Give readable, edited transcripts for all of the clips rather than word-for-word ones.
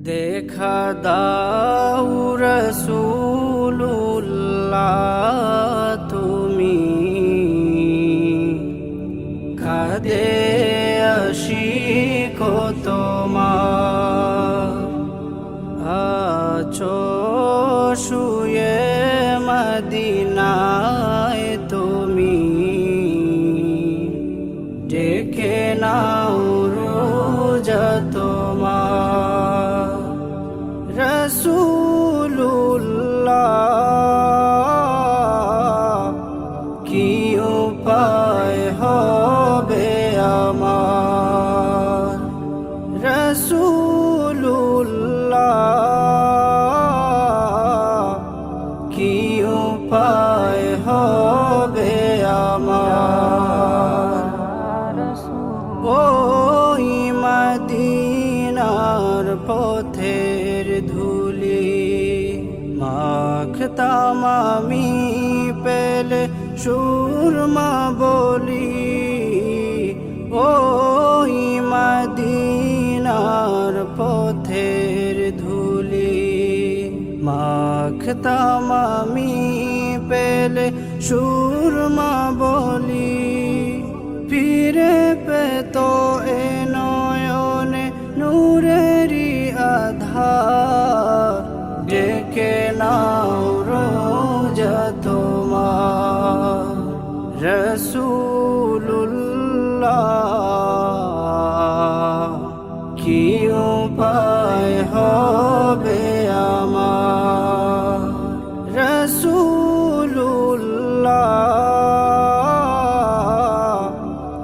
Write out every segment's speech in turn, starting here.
দেখা দাও রাসূলুল্লাহ তুমি কাঁদে আশিক তোমার আছো শুয়ে মদিনায় তুমি ডেকে নাও রোজা তোমার রাসূলুল্লাহ কি উপায় হবে আমার রাসূলুল্লাহ কি উপায় হবে আমার ওই মদিনার পথের ধুলি মাখতাম আমি পেলে সুরমা বলি ওই মদিনার পথের ধুলি মাখতাম আমি পেলে সুরমা বলি ফিরে পেত এ নয়নে নূরেরি আধার ডেকে নাও রোজা তোমার রাসূলুল্লাহ কি উপায় হবে আমার রাসূলুল্লাহ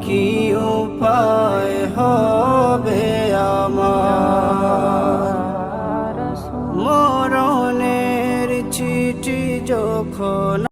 কি উপায় হবে আমার মরণের চিঠি যখন